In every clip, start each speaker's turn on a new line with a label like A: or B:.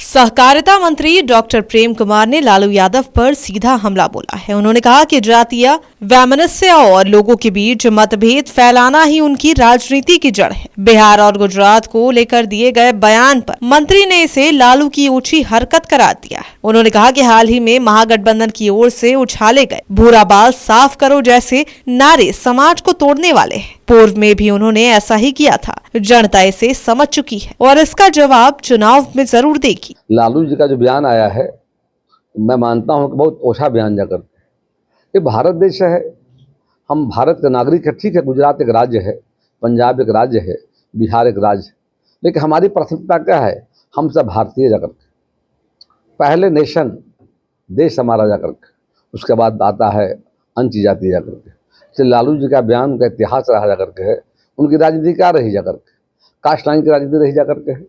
A: सहकारिता मंत्री डॉक्टर प्रेम कुमार ने लालू यादव पर सीधा हमला बोला है। उन्होंने कहा कि जातीय वैमनस्य और लोगों के बीच मतभेद फैलाना ही उनकी राजनीति की जड़ है। बिहार और गुजरात को लेकर दिए गए बयान पर मंत्री ने इसे लालू की ऊंची हरकत करार दिया है। उन्होंने कहा कि हाल ही में महागठबंधन की ओर से उछाले गए भूरा बाल साफ करो जैसे नारे समाज को तोड़ने वाले हैं। पूर्व में भी उन्होंने ऐसा ही किया था। जनता इसे समझ चुकी है और इसका जवाब चुनाव में जरूर देगी।
B: लालू जी का जो बयान आया है, मैं मानता हूं कि बहुत ओछा बयान जाकर ये भारत देश है, हम भारत के नागरिक है। ठीक है, गुजरात एक राज्य है, पंजाब एक राज्य है, बिहार एक राज्य है, लेकिन हमारी प्राथमिकता क्या है? हम सब भारतीय जाकर के पहले नेशन देश हमारा जाकर के, उसके बाद आता है अन्य जाति जाकर के। लालू जी का बयान, उनका इतिहास रहा जाकर के है। उनकी राजनीति क्या रही जाकर के? कास्ट लाइन की राजनीति रही जाकर के है,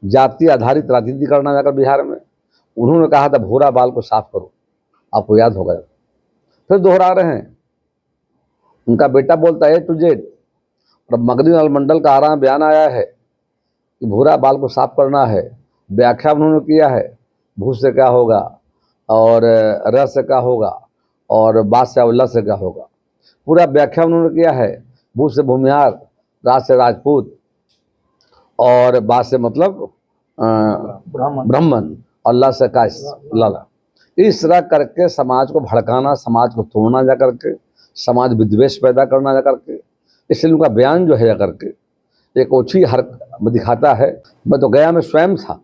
B: जाति आधारित राजनीति करना जाकर बिहार में। उन्होंने कहा था भूरा बाल को साफ करो, आपको याद होगा। फिर दोहरा रहे हैं, उनका बेटा बोलता है टू जेड। और मगरी मंडल का आराम बयान आया है कि भूरा बाल को साफ करना है। व्याख्या उन्होंने किया है, भू से क्या होगा और र से क्या होगा और बात से अवला से क्या होगा। पूरा व्याख्या उन्होंने किया है। भू से भूमिहार, राज से राजपूत और बात से मतलब ब्राह्मण और ला से का लाला। इस तरह करके समाज को भड़काना, समाज को तोड़ना जा करके, समाज विद्वेष पैदा करना जा करके। इसलिए उनका बयान जो है जा करके एक ओछी हरकत दिखाता है। मैं तो गया में स्वयं था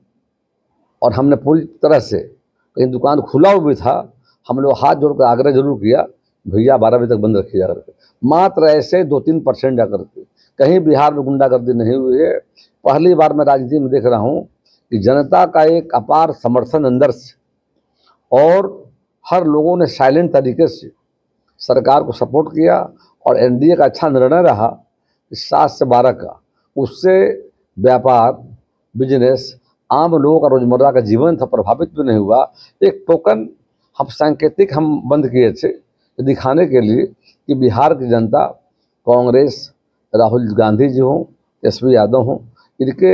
B: और हमने पूरी तरह से, कहीं दुकान खुला हुआ भी था, हम लोग हाथ जोड़कर आग्रह जरूर किया, भैया 12 बजे तक बंद रखिए जा करके। मात्र ऐसे 2-3% जा करके, कहीं बिहार में गुंडागर्दी नहीं हुई है। पहली बार मैं राजनीति में देख रहा हूँ कि जनता का एक अपार समर्थन अंदर से, और हर लोगों ने साइलेंट तरीके से सरकार को सपोर्ट किया। और एनडीए का अच्छा निर्णय रहा 7 से 12 का। उससे व्यापार, बिजनेस, आम लोगों का रोजमर्रा का जीवन था, प्रभावित भी नहीं हुआ। एक टोकन हम सांकेतिक हम बंद किए थे दिखाने के लिए कि बिहार की जनता, कांग्रेस, राहुल गांधी जी हों, SV यादव हों, इनके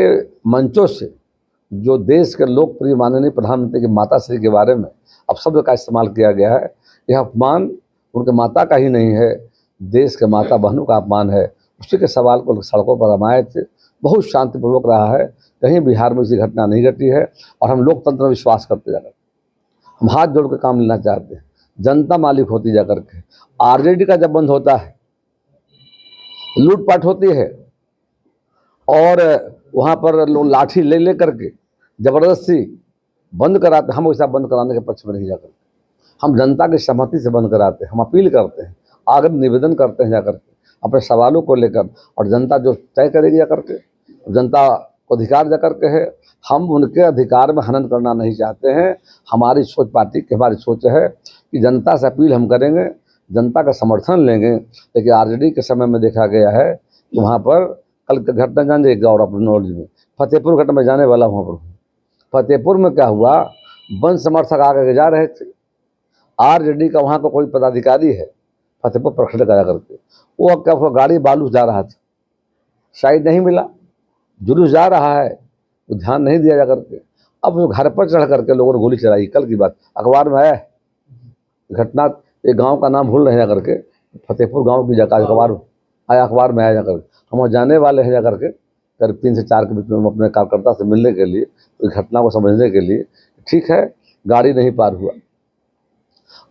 B: मंचों से जो देश के लोकप्रिय माननीय प्रधानमंत्री की माता श्री के बारे में अब शब्द का इस्तेमाल किया गया है, यह अपमान उनके माता का ही नहीं है, देश के माता बहनों का अपमान है। उसी के सवाल को सड़कों पर हम आए थे। बहुत शांतिपूर्वक रहा है, कहीं बिहार में ऐसी घटना नहीं घटी है। और हम लोकतंत्र में विश्वास करते जाकर, हम हाथ जोड़ कर काम लेना चाहते हैं। जनता मालिक होती जाकर के। RJD का जब बंद होता है, लूटपाट होती है और वहाँ पर लोग लाठी ले ले करके जबरदस्ती बंद कराते, हम वैसा बंद कराने के पक्ष में नहीं जाकर, हम जनता की सहमति से बंद कराते हैं। हम अपील करते हैं, आग्रह निवेदन करते हैं जाकर के अपने सवालों को लेकर, और जनता जो तय करेगी जाकर के, जनता को अधिकार जाकर के है। हम उनके अधिकार में हनन करना नहीं चाहते हैं। हमारी सोच, पार्टी की हमारी सोच है कि जनता से अपील हम करेंगे, जनता का समर्थन लेंगे। लेकिन RJD के समय में देखा गया है कि वहाँ पर कल घटना जान जाएगा, और अपने नॉलेज में फतेहपुर घटना में जाने वाला वहाँ पर। फतेहपुर में क्या हुआ, वन समर्थक आगे जा रहे थे, RJD का वहाँ का कोई पदाधिकारी है फतेहपुर प्रखंड का जाकर के, वो क्या गाड़ी बालू जा रहा था, साइड नहीं मिला, जुलूस जा रहा है, वो ध्यान नहीं दिया जा करके। अब वो घर पर चढ़ करके लोगों ने गोली चलाई। कल की बात अखबार में आया घटना, एक गांव का नाम भूल रहे जा करके, फतेहपुर गांव की जगह अखबार आया, अखबार में आया जा करके। हम जाने वाले हैं जा करके करीब 3 से 4 के बीच में, हम अपने कार्यकर्ता से मिलने के लिए, इस घटना को समझने के लिए। ठीक है, गाड़ी नहीं पार हुआ,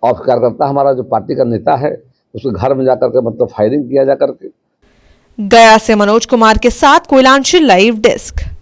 B: और कार्यकर्ता हमारा जो पार्टी का नेता है, उसके घर में जाकर के मतलब फायरिंग किया जा करके।
A: गया से मनोज कुमार के साथ कोयलांचल लाइव डेस्क।